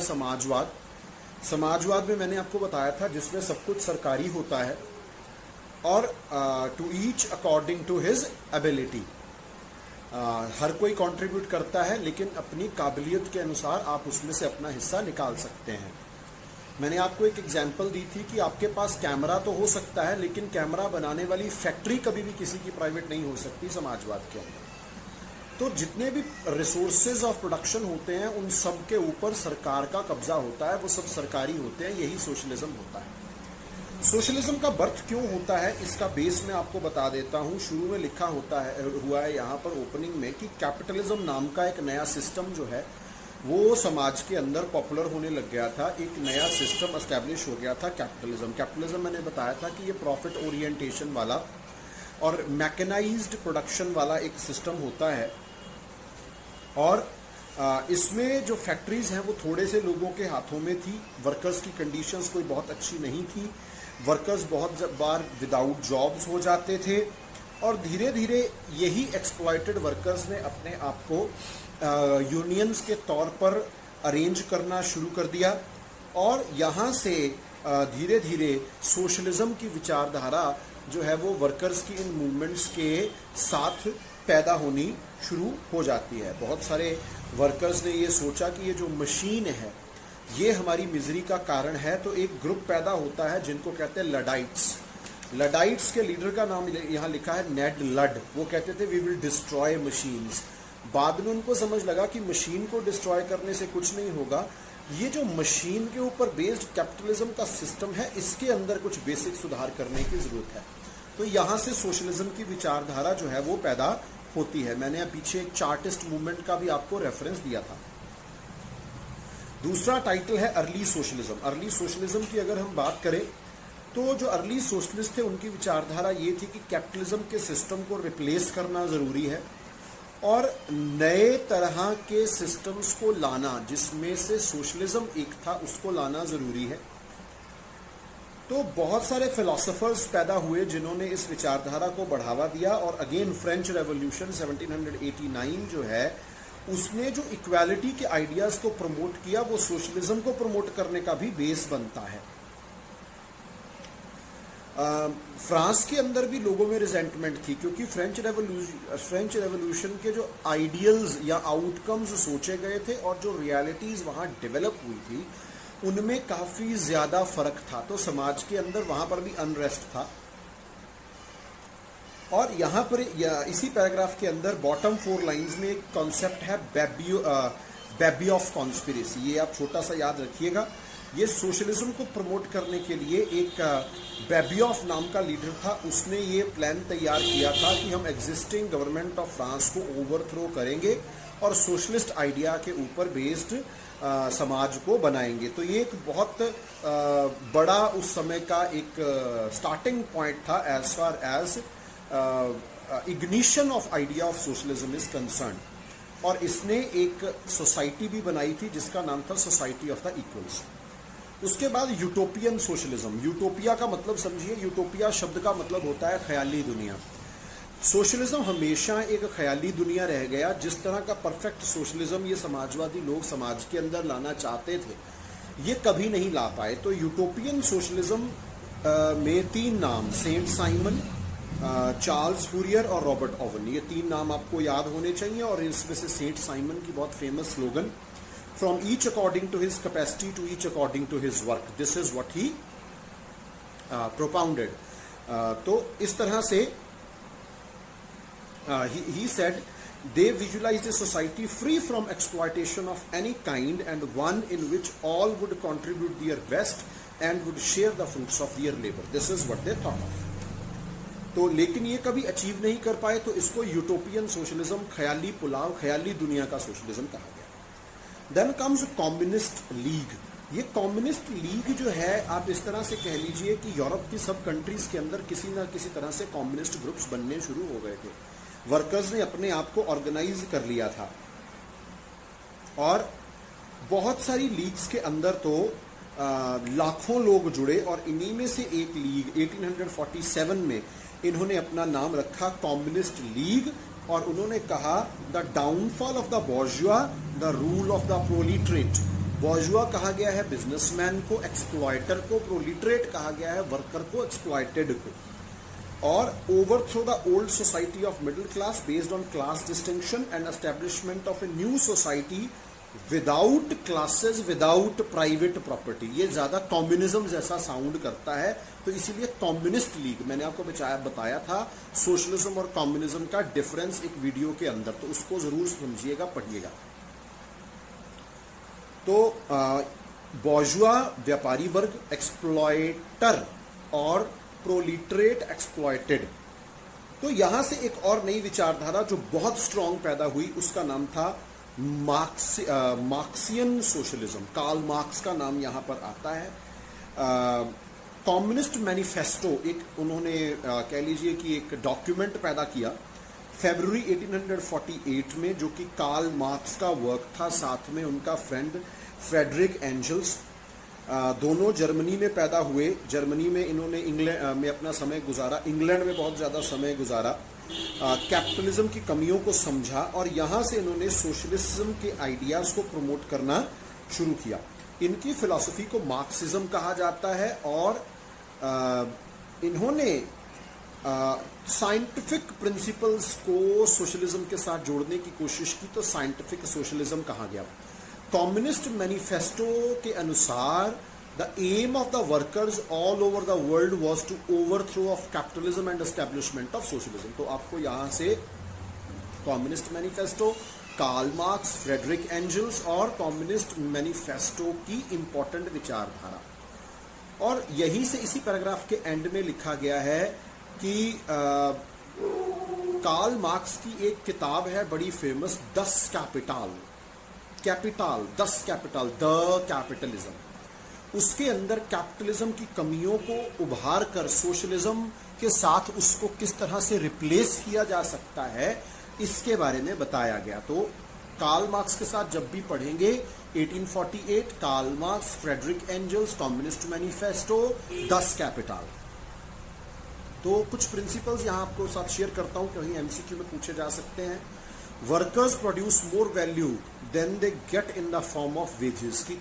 समाजवाद। समाजवाद में मैंने आपको बताया था जिसमें सब कुछ सरकारी होता है और to each according to his ability, हर कोई कंट्रीब्यूट करता है लेकिन अपनी काबिलियत के अनुसार आप उसमें से अपना हिस्सा निकाल सकते हैं। मैंने आपको एक एग्जांपल दी थी कि आपके पास कैमरा तो हो सकता है लेकिन कैमरा बनाने वाली फैक्ट्री कभी भी किसी की प्राइवेट नहीं हो सकती समाजवाद के अंदर। तो जितने भी रिसोर्सेज ऑफ प्रोडक्शन होते हैं उन सब के ऊपर सरकार का कब्जा होता है, वो सब सरकारी होते हैं। यही सोशलिज्म होता है। सोशलिज्म का बर्थ क्यों होता है इसका बेस मैं आपको बता देता हूँ। शुरू में लिखा हुआ है यहाँ पर ओपनिंग में कि कैपिटलिज्म नाम का एक नया सिस्टम जो है वो समाज के अंदर पॉपुलर होने लग गया था। एक नया सिस्टम एस्टेब्लिश हो गया था कैपिटलिज्म मैंने बताया था कि ये प्रॉफिट ओरिएंटेशन वाला और मैकेनाइज्ड प्रोडक्शन वाला एक सिस्टम होता है। और इसमें जो फैक्ट्रीज हैं वो थोड़े से लोगों के हाथों में थी। वर्कर्स की कंडीशंस कोई बहुत अच्छी नहीं थी। वर्कर्स बहुत बार विदाउट जॉब्स हो जाते थे और धीरे धीरे यही एक्सप्लॉयटेड वर्कर्स ने अपने आप को यूनियंस के तौर पर अरेंज करना शुरू कर दिया और यहाँ से धीरे धीरे सोशलिज्म की विचारधारा जो है वो वर्कर्स की इन मूवमेंट्स के साथ पैदा होनी शुरू हो जाती है। बहुत सारे वर्कर्स ने ये सोचा कि ये जो मशीन है ये हमारी मिजरी का कारण है, तो एक ग्रुप पैदा होता है जिनको कहते हैं लडाइट्स। लडाइट्स के लीडर का नाम यहाँ लिखा है नेड लड। वो कहते थे वी विल डिस्ट्रॉय मशीन्स। बाद में उनको समझ लगा कि मशीन को डिस्ट्रॉय करने से कुछ नहीं होगा, ये जो मशीन के ऊपर बेस्ड कैपिटलिज्म का सिस्टम है इसके अंदर कुछ बेसिक सुधार करने की जरूरत है। तो यहाँ से सोशलिज्म की विचारधारा जो है वो पैदा होती है। मैंने पीछे एक चार्टिस्ट मूवमेंट का भी आपको रेफरेंस दिया था। दूसरा टाइटल है अर्ली सोशलिज्म। अर्ली सोशलिज्म की अगर हम बात करें तो जो अर्ली सोशलिस्ट थे उनकी विचारधारा ये थी कि कैपिटलिज्म के सिस्टम को रिप्लेस करना ज़रूरी है और नए तरह के सिस्टम्स को लाना, जिसमें से सोशलिज्म एक था, उसको लाना ज़रूरी है। तो बहुत सारे फिलोसोफर्स पैदा हुए जिन्होंने इस विचारधारा को बढ़ावा दिया और अगेन फ्रेंच रेवोल्यूशन 1789 जो है उसने जो इक्वालिटी के आइडियाज़ को प्रमोट किया वो सोशलिज्म को प्रमोट करने का भी बेस बनता है। फ्रांस के अंदर भी लोगों में रिजेंटमेंट थी क्योंकि फ्रेंच रेवोल्यूशन के जो आइडियल्स या आउटकम्स सोचे गए थे और जो रियलिटीज़ वहाँ डेवलप हुई थी उनमें काफ़ी ज़्यादा फर्क था। तो समाज के अंदर वहाँ पर भी अनरेस्ट था। और यहाँ पर इसी पैराग्राफ के अंदर बॉटम 4 लाइंस में एक कॉन्सेप्ट है बेबी ऑफ कॉन्स्पिरेसी। ये आप छोटा सा याद रखिएगा। ये सोशलिज्म को प्रमोट करने के लिए एक बेबी ऑफ नाम का लीडर था। उसने ये प्लान तैयार किया था कि हम एग्जिस्टिंग गवर्नमेंट ऑफ फ्रांस को ओवरथ्रो करेंगे और सोशलिस्ट आइडिया के ऊपर बेस्ड समाज को बनाएंगे। तो ये एक बहुत बड़ा उस समय का एक स्टार्टिंग पॉइंट था as far as ignition of idea of socialism is concern. और इसने एक सोसाइटी भी बनाई थी जिसका नाम था सोसाइटी ऑफ द इक्वल्स। उसके बाद यूटोपियन सोशलिज्म। यूटोपिया का मतलब समझिए, यूटोपिया शब्द का मतलब होता है ख्याली दुनिया। सोशलिज्म हमेशा एक ख्याली दुनिया रह गया। जिस तरह का परफेक्ट सोशलिज्म ये समाजवादी लोग समाज के अंदर लाना चाहते थे ये कभी नहीं ला पाए। तो यूटोपियन सोशलिज्म में 3 नाम, सेंट साइमन, चार्ल्स फूरियर और रॉबर्ट ओवन, ये 3 नाम आपको याद होने चाहिए। और इसमें से सेंट साइमन की बहुत famous slogan, from each according to his capacity to each according to his work, this is what he propounded. तो इस तरह से he said they visualized a society free from exploitation of any kind and one in which all would contribute their best and would share the fruits of their labor. This is what they thought of. तो लेकिन ये कभी achieve नहीं कर पाए तो इसको utopian socialism, ख्याली पुलाव, ख्याली दुनिया का सोशलिज्म कहा गया। Then comes communist league. ये कम्युनिस्ट लीग जो है आप इस तरह से कह लीजिए कि यूरोप की सब कंट्रीज के अंदर किसी ना किसी तरह से कम्युनिस्ट ग्रुप्स बनने शुरू हो गए थे। वर्कर्स ने अपने आप को ऑर्गेनाइज कर लिया था और बहुत सारी लीग्स के अंदर तो लाखों लोग जुड़े और इन्हीं में से एक लीग 1847 में इन्होंने अपना नाम रखा कम्युनिस्ट लीग और उन्होंने कहा the downfall of the bourgeois, the rule of the proletariat. Bourgeois कहा गया है बिजनेसमैन को, एक्सप्लॉयटर को, प्रोलिटरेट कहा गया है वर्कर को, एक्सप्लॉयटेड को। और overthrow the old society of middle class based on class distinction and establishment of a new society without classes, without private property. ये ज्यादा कम्युनिज्म जैसा साउंड करता है, तो इसीलिए कम्युनिस्ट लीग, मैंने आपको बताया था सोशलिज्म और कम्युनिज्म का डिफरेंस एक वीडियो के अंदर, तो उसको जरूर समझिएगा, पढ़िएगा। तो बॉर्जुआ व्यापारी वर्ग, एक्सप्लॉयटर और प्रोलिटरेट एक्सप्लॉयटेड। तो यहां से एक और नई विचारधारा जो बहुत स्ट्रांग पैदा हुई, उसका नाम था मार्क्सियन सोशलिज्म। कार्ल मार्क्स का नाम यहां पर आता है। कम्युनिस्ट मैनिफेस्टो एक उन्होंने कह लीजिए कि एक डॉक्यूमेंट पैदा किया फरवरी 1848 में, जो कि कार्ल मार्क्स का वर्क था, साथ में उनका फ्रेंड फ्रेडरिक एंजल्स। दोनों जर्मनी में पैदा हुए। जर्मनी में इन्होंने इंग्लैंड में अपना समय गुजारा, इंग्लैंड में बहुत ज़्यादा समय गुजारा। कैपिटलिज्म की कमियों को समझा और यहाँ से इन्होंने सोशलिज्म के आइडियाज़ को प्रमोट करना शुरू किया। इनकी फिलॉसफी को मार्क्सिज्म कहा जाता है और इन्होंने साइंटिफिक प्रिंसिपल्स को सोशलिज्म के साथ जोड़ने की कोशिश की, तो साइंटिफिक सोशलिज्म कहा गया। कम्युनिस्ट मैनिफेस्टो के अनुसार the aim of the workers all over the world was to overthrow of capitalism and establishment of socialism. तो आपको यहां से communist manifesto, Karl Marx, Friedrich Engels और कम्युनिस्ट मैनिफेस्टो की इंपॉर्टेंट विचारधारा। और यहीं से इसी पैराग्राफ के एंड में लिखा गया है कि कार्ल मार्क्स की एक किताब है बड़ी famous, 10 capital, 10 capital, the capitalism. उसके अंदर कैपिटलिज्म की कमियों को उभार कर सोशलिज्म के साथ उसको किस तरह से रिप्लेस किया जा सकता है, इसके बारे में बताया गया। तो कार्ल मार्क्स के साथ जब भी पढ़ेंगे 1848, Karl Marx, Friedrich Engels, communist manifesto, 10 capital. तो कुछ प्रिंसिपल्स यहां आपको साथ शेयर करता हूं, कहीं एमसीक्यू में पूछे जा सकते हैं। Workers produce more value than they get in the form of wages, की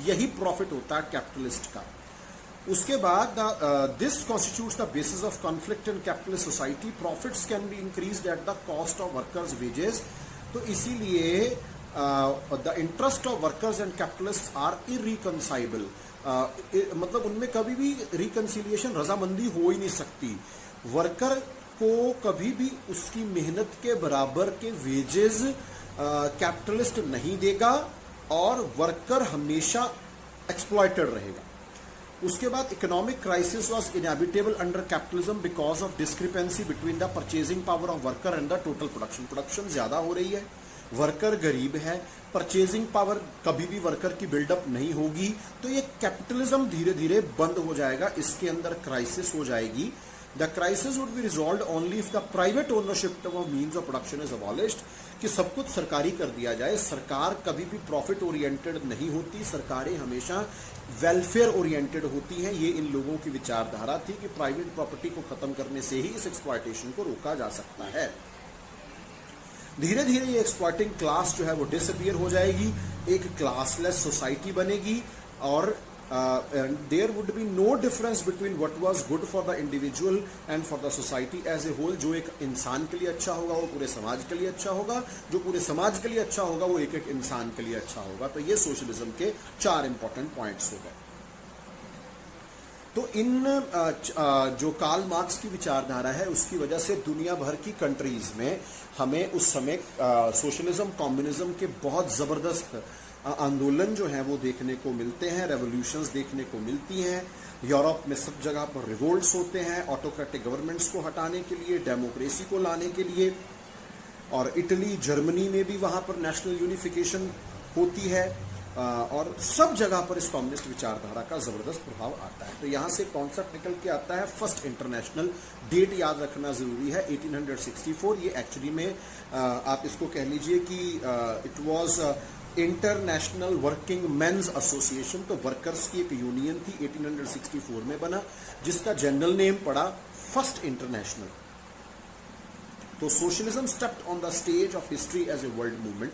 यही प्रॉफिट होता है कैपिटलिस्ट का। उसके बाद this constitutes the basis of conflict in capitalist society, profits can be increased at the cost of workers wages. तो इसीलिए the interest of workers and capitalist are irreconcilable, मतलब उनमें कभी भी रिकंसिलिएशन, रजामंदी हो ही नहीं सकती। वर्कर को कभी भी उसकी मेहनत के बराबर के वेजेस कैपिटलिस्ट नहीं देगा और वर्कर हमेशा एक्सप्लॉयटेड रहेगा। उसके बाद economic crisis was inevitable under capitalism because of discrepancy between the purchasing power of worker and the total production. Production ज्यादा हो रही है, वर्कर गरीब है, परचेजिंग पावर कभी भी वर्कर की बिल्डअप नहीं होगी, तो ये कैपिटलिज्म धीरे धीरे बंद हो जाएगा, इसके अंदर क्राइसिस हो जाएगी। The crisis would be resolved only if the private ownership of means of production is abolished, कि सब कुछ सरकारी कर दिया जाए। सरकार कभी भी प्रॉफिट ओरिएंटेड नहीं होती, सरकारें हमेशा वेलफेयर ओरिएंटेड होती हैं। ये इन लोगों की विचारधारा थी कि प्राइवेट प्रॉपर्टी को खत्म करने से ही इस एक्सप्लॉयटेशन को रोका जा सकता है। धीरे धीरे ये एक्सप्लॉयटिंग क्लास जो है वो डिसअपीयर हो जाएगी, एक क्लासलेस सोसाइटी बनेगी और there would be no difference between what was good for the individual and for the society as a whole. जो एक इंसान के लिए अच्छा होगा वो पूरे समाज के लिए अच्छा होगा, जो पूरे समाज के लिए अच्छा होगा वो एक एक इंसान के लिए अच्छा होगा। तो ये सोशलिज्म के 4 इंपॉर्टेंट पॉइंट्स हो गए। तो इन जो कार्ल मार्क्स की विचारधारा है उसकी वजह से दुनिया भर की कंट्रीज में हमें उस समय सोशलिज्म, कम्युनिज्म के बहुत जबरदस्त आंदोलन जो हैं वो देखने को मिलते हैं, रेवोल्यूशंस देखने को मिलती हैं। यूरोप में सब जगह पर रिवोल्ट्स होते हैं ऑटोक्रेटिक गवर्नमेंट्स को हटाने के लिए, डेमोक्रेसी को लाने के लिए। और इटली, जर्मनी में भी वहाँ पर नेशनल यूनिफिकेशन होती है और सब जगह पर इस कम्युनिस्ट विचारधारा का जबरदस्त प्रभाव आता है। तो यहाँ से कॉन्सेप्ट निकल के आता है फर्स्ट इंटरनेशनल, डेट याद रखना जरूरी है 1864। ये एक्चुअली में आप इसको कह लीजिए कि it was international working men's association. तो वर्कर्स की एक यूनियन थी, 1864 में बना, जिसका जनरल नेम पड़ा फर्स्ट इंटरनेशनल। तो socialism stepped on the stage of history as a world movement.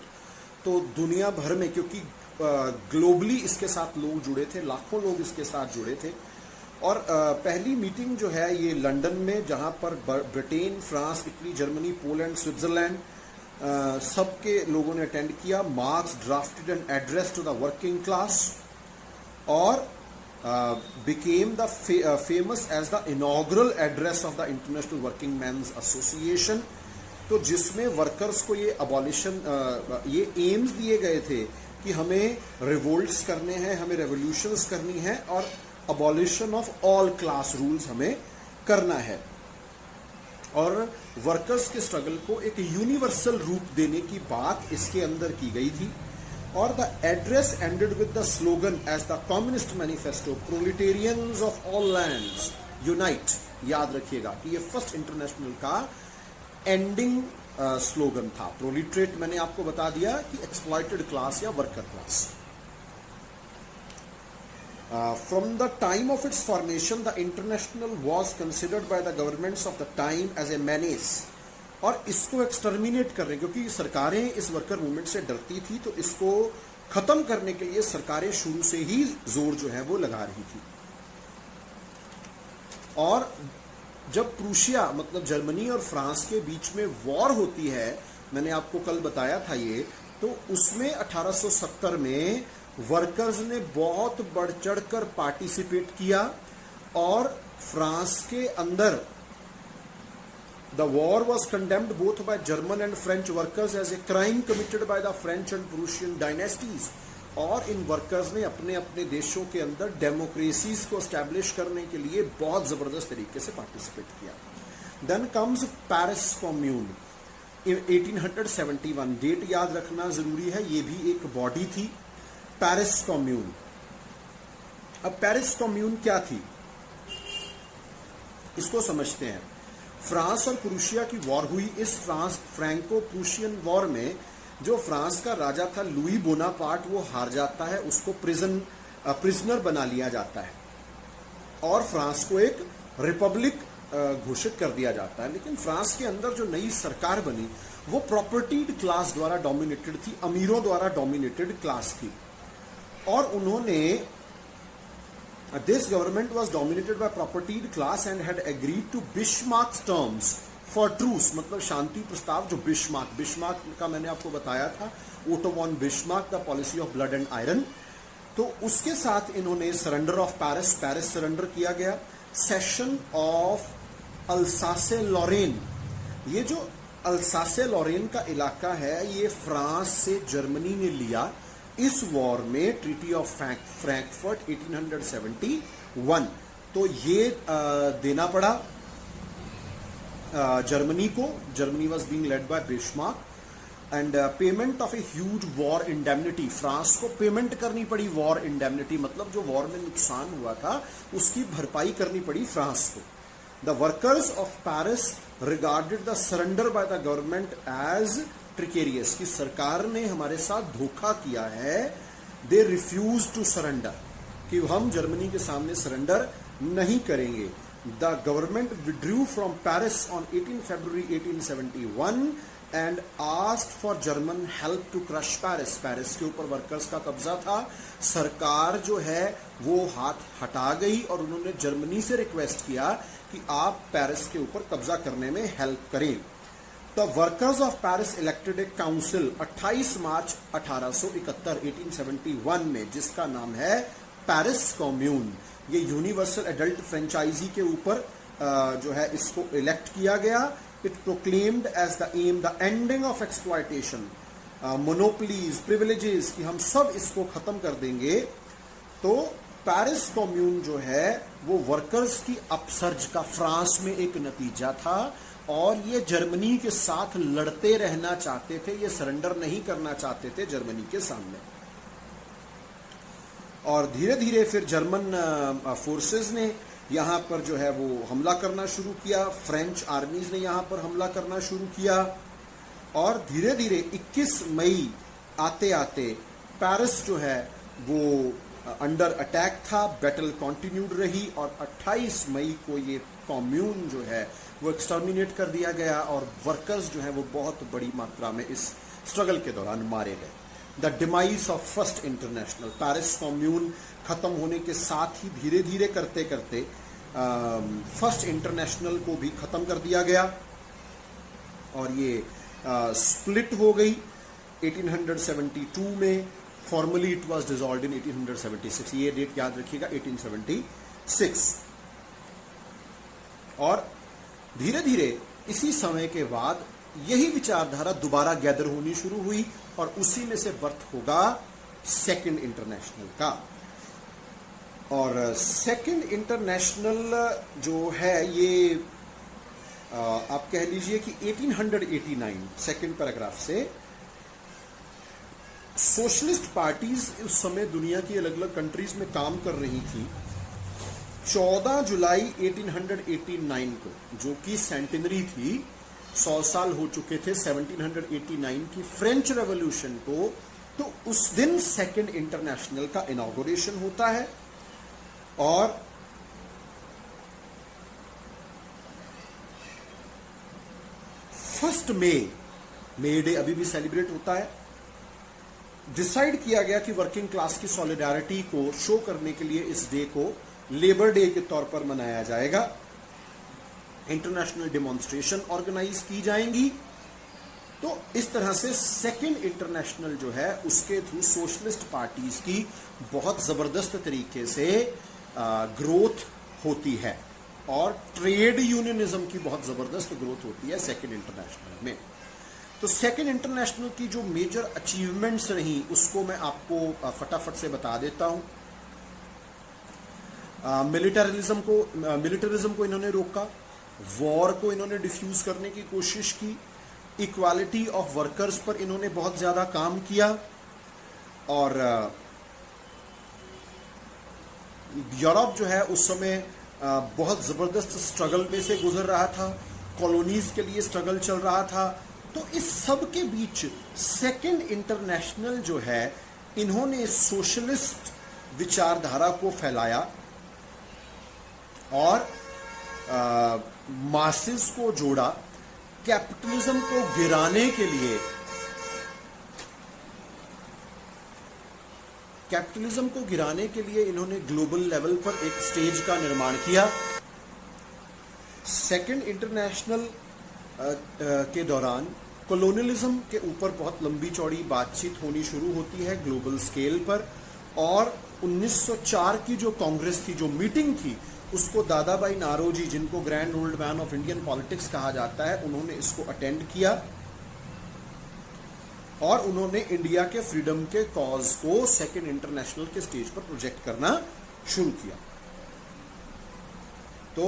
तो दुनिया भर में, क्योंकि ग्लोबली इसके साथ लोग जुड़े थे, लाखों लोग इसके साथ जुड़े थे। और पहली मीटिंग जो है ये लंदन में, जहां पर Britain, France, Italy, Germany, Poland, Switzerland सबके लोगों ने अटेंड किया। Marx drafted an address to the working class और became the famous as the inaugural address of the International Working Men's Association। तो जिसमें वर्कर्स को ये अबॉलिशन, ये एम्स दिए गए थे कि हमें रिवोल्ट्स करने हैं, हमें रेवोल्यूशंस करनी है और abolition of all class rules हमें करना है। और वर्कर्स के स्ट्रगल को एक यूनिवर्सल रूप देने की बात इसके अंदर की गई थी। और the address ended with the slogan as the communist manifesto, proletarians of all lands unite. याद रखिएगा कि ये फर्स्ट इंटरनेशनल का एंडिंग स्लोगन था। प्रोलिटरेट मैंने आपको बता दिया कि एक्सप्लॉइटेड क्लास या worker class. From the time of its formation the international was considered by the governments of the time as a menace. और इसको एक्सटर्मिनेट कर रहे, क्योंकि सरकारें इस वर्कर मूवमेंट से डरती थी, तो इसको खत्म करने के लिए सरकारें शुरू से ही जोर जो है वो लगा रही थी। और जब प्रूशिया मतलब जर्मनी और फ्रांस के बीच में वॉर होती है, मैंने आपको कल बताया था ये, तो उसमें 1870 में वर्कर्स ने बहुत बढ़ चढ़कर पार्टिसिपेट किया। और फ्रांस के अंदर The war was condemned both by German and French workers as a crime committed by the French and Prussian dynasties। और इन वर्कर्स ने अपने अपने देशों के अंदर डेमोक्रेसीज को एस्टैब्लिश करने के लिए बहुत जबरदस्त तरीके से पार्टिसिपेट किया। देन कम्स पेरिस कम्यून इन 1871। डेट याद रखना जरूरी है, ये भी एक बॉडी थी, पेरिस कम्यून। अब पेरिस कम्यून क्या थी इसको समझते हैं। फ्रांस और प्रूशिया की वॉर हुई। इस फ्रैंको प्रूशियन वॉर में जो फ्रांस का राजा था लुई बोनापार्ट, वो हार जाता है, उसको प्रिजनर बना लिया जाता है और फ्रांस को एक रिपब्लिक घोषित कर दिया जाता है। लेकिन फ्रांस के अंदर जो नई सरकार बनी वो प्रॉपर्टीड क्लास द्वारा डोमिनेटेड थी, अमीरों द्वारा डोमिनेटेड क्लास थी। और उन्होंने This government was dominated by propertied class and had agreed to Bismarck's terms for truce। मतलब शांति प्रस्ताव जो बिस्मार्क का मैंने आपको बताया था, Otto von Bismarck, the policy of blood and iron. तो उसके साथ इन्होंने सरेंडर ऑफ पेरिस सरेंडर किया गया। सेशन ऑफ अल्सासे लॉरेन, ये जो अल्सासे लॉरेन का इलाका है ये फ्रांस से जर्मनी ने लिया इस वॉर में, ट्रीटी ऑफ फ्रैंकफर्ट 1871। तो ये देना पड़ा जर्मनी को। Germany was being led by Bismarck and payment of a huge war indemnity. France को पेमेंट करनी पड़ी वॉर इंडेमनिटी, मतलब जो वॉर में नुकसान हुआ था उसकी भरपाई करनी पड़ी फ्रांस को। The workers of Paris regarded the surrender by the government as precarious, की सरकार ने हमारे साथ धोखा किया है। दे रिफ्यूज टू सरेंडर, कि हम जर्मनी के सामने सरेंडर नहीं करेंगे। The government withdrew from Paris on 18 February 1871 and asked for German help to crush Paris. Paris के ऊपर वर्कर्स का कब्जा था, सरकार जो है वो हाथ हटा गई और उन्होंने जर्मनी से रिक्वेस्ट किया कि आप पेरिस के ऊपर कब्जा करने में हेल्प करें। The workers of Paris elected a council 28 March 1871 में, जिसका नाम है पेरिस कम्यून। ये यूनिवर्सल एडल्ट फ्रेंचाइजी के ऊपर जो है इसको इलेक्ट किया गया। It proclaimed as the aim the ending of exploitation, monopolies, privileges, कि हम सब इसको खत्म कर देंगे। तो पेरिस कम्यून जो है वो वर्कर्स की अपसर्ज का फ्रांस में एक नतीजा था और ये जर्मनी के साथ लड़ते रहना चाहते थे, ये सरेंडर नहीं करना चाहते थे जर्मनी के सामने। और धीरे धीरे फिर जर्मन फोर्सेस ने यहाँ पर जो है वो हमला करना शुरू किया, फ्रेंच आर्मीज ने यहाँ पर हमला करना शुरू किया और धीरे धीरे 21 मई आते आते पेरिस जो है वो अंडर अटैक था। बैटल कंटिन्यूड रही और 28 मई को ये कम्यून जो है वो एक्सटर्मिनेट कर दिया गया और वर्कर्स जो है वो बहुत बड़ी मात्रा में इस स्ट्रगल के दौरान मारे गए। The demise of first international, Paris commune खत्म होने के साथ ही धीरे धीरे करते करते फर्स्ट इंटरनेशनल को भी खत्म कर दिया गया और ये स्प्लिट हो गई 1872 में। फॉर्मली इट वाज डिसॉल्व्ड इन 1876, ये डेट याद रखिएगा 1876। और धीरे धीरे इसी समय के बाद यही विचारधारा दोबारा गैदर होनी शुरू हुई और उसी में से बर्थ होगा सेकंड इंटरनेशनल का। और सेकंड इंटरनेशनल जो है ये आप कह लीजिए कि 1889 सेकंड पैराग्राफ से सोशलिस्ट पार्टीज उस समय दुनिया की अलग अलग कंट्रीज में काम कर रही थी। 14 जुलाई 1889 को, जो कि सेंटिनरी थी, 100 साल हो चुके थे 1789 की फ्रेंच रेवोल्यूशन को, तो उस दिन सेकंड इंटरनेशनल का इनॉग्रेशन होता है। और फर्स्ट मे डे अभी भी सेलिब्रेट होता है। डिसाइड किया गया कि वर्किंग क्लास की सॉलिडारिटी को शो करने के लिए इस डे को लेबर डे के तौर पर मनाया जाएगा। इंटरनेशनल डेमोन्स्ट्रेशन ऑर्गेनाइज की जाएंगी। तो इस तरह से सेकंड इंटरनेशनल जो है उसके थ्रू सोशलिस्ट पार्टीज की बहुत जबरदस्त तरीके से ग्रोथ होती है और ट्रेड यूनियनिज्म की बहुत जबरदस्त ग्रोथ होती है सेकंड इंटरनेशनल में। तो सेकंड इंटरनेशनल की जो मेजर अचीवमेंट्स रही उसको मैं आपको फटाफट से बता देता हूं। मिलिटरिज्म को इन्होंने रोका, वॉर को इन्होंने डिफ्यूज करने की कोशिश की, इक्वालिटी ऑफ वर्कर्स पर इन्होंने बहुत ज्यादा काम किया और यूरोप जो है उस समय बहुत जबरदस्त स्ट्रगल में से गुजर रहा था, कॉलोनीज के लिए स्ट्रगल चल रहा था। तो इस सब के बीच सेकंड इंटरनेशनल जो है इन्होंने सोशलिस्ट विचारधारा को फैलाया और मासेस को जोड़ा। कैपिटलिज्म को गिराने के लिए इन्होंने ग्लोबल लेवल पर एक स्टेज का निर्माण किया। सेकंड इंटरनेशनल के दौरान कॉलोनियलिज्म के ऊपर बहुत लंबी चौड़ी बातचीत होनी शुरू होती है ग्लोबल स्केल पर। और 1904 की जो कांग्रेस थी, जो मीटिंग थी, उसको दादाभाई नारोजी, जिनको grand old man of Indian politics कहा जाता है, उन्होंने इसको अटेंड किया और उन्होंने इंडिया के फ्रीडम के कॉज को सेकंड इंटरनेशनल के स्टेज पर प्रोजेक्ट करना शुरू किया। तो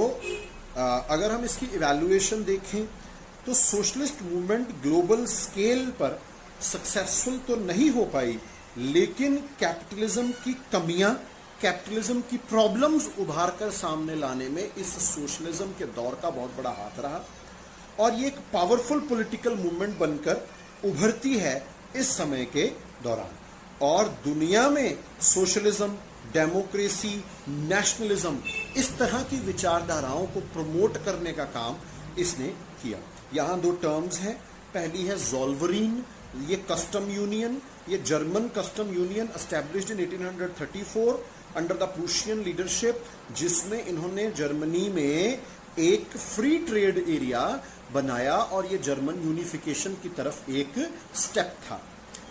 अगर हम इसकी इवैल्यूएशन देखें तो सोशलिस्ट मूवमेंट ग्लोबल स्केल पर सक्सेसफुल तो नहीं हो पाई, लेकिन कैपिटलिज्म की कमियां, कैपिटलिज्म की प्रॉब्लम्स उभार कर सामने लाने में इस सोशलिज्म के दौर का बहुत बड़ा हाथ रहा और ये एक पावरफुल पॉलिटिकल मूवमेंट बनकर उभरती है इस समय के दौरान। और दुनिया में सोशलिज्म, डेमोक्रेसी, नेशनलिज्म, इस तरह की विचारधाराओं को प्रमोट करने का काम इसने किया। यहां दो टर्म्स हैं, पहली है ज़ोल्वरीन, ये कस्टम यूनियन, ये German custom union established in 1834 under the Prussian leadership, जिसमें इन्होंने जर्मनी में एक फ्री ट्रेड एरिया बनाया और ये जर्मन यूनिफिकेशन की तरफ एक स्टेप था।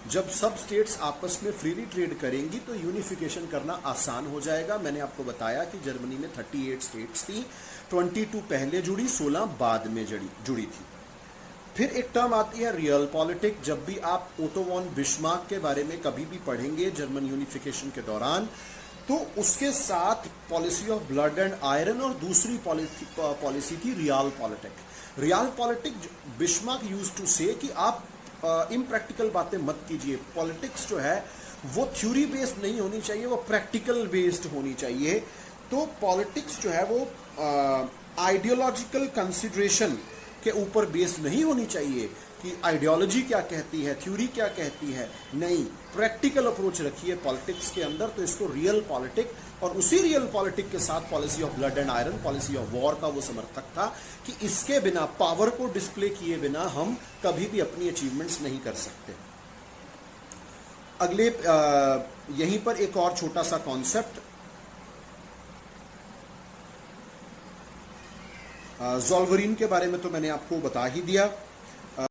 जब सब स्टेट्स आपस में फ्रीली ट्रेड करेंगी तो यूनिफिकेशन करना आसान हो जाएगा। मैंने आपको बताया कि जर्मनी में 38 स्टेट्स थी, 22 पहले जुड़ी, 16 बाद में जुड़ी थी। फिर एक टर्म आती है रियल पॉलिटिक। जब भी आप ओटो वॉन बिस्मार्क के बारे में कभी भी पढ़ेंगे जर्मन यूनिफिकेशन के दौरान, तो उसके साथ policy of blood and iron और दूसरी पॉलिसी थी realpolitik. Realpolitik Bismarck used to say कि आप इम्प्रैक्टिकल बातें मत कीजिए। पॉलिटिक्स जो है वो थ्योरी बेस्ड नहीं होनी चाहिए, वो प्रैक्टिकल बेस्ड होनी चाहिए। तो पॉलिटिक्स जो है वो आइडियोलॉजिकल कंसिडरेशन के ऊपर बेस्ड नहीं होनी चाहिए कि आइडियोलॉजी क्या कहती है, थ्योरी क्या कहती है, नहीं, प्रैक्टिकल अप्रोच रखिए पॉलिटिक्स के अंदर। तो इसको रियल पॉलिटिक, और उसी रियल पॉलिटिक के साथ policy of blood and iron, policy of war का वो समर्थक था कि इसके बिना, पावर को डिस्प्ले किए बिना हम कभी भी अपनी अचीवमेंट्स नहीं कर सकते। अगले यहीं पर एक और छोटा सा कॉन्सेप्ट, ज़ोल्वरिन के बारे में तो मैंने आपको बता ही दिया।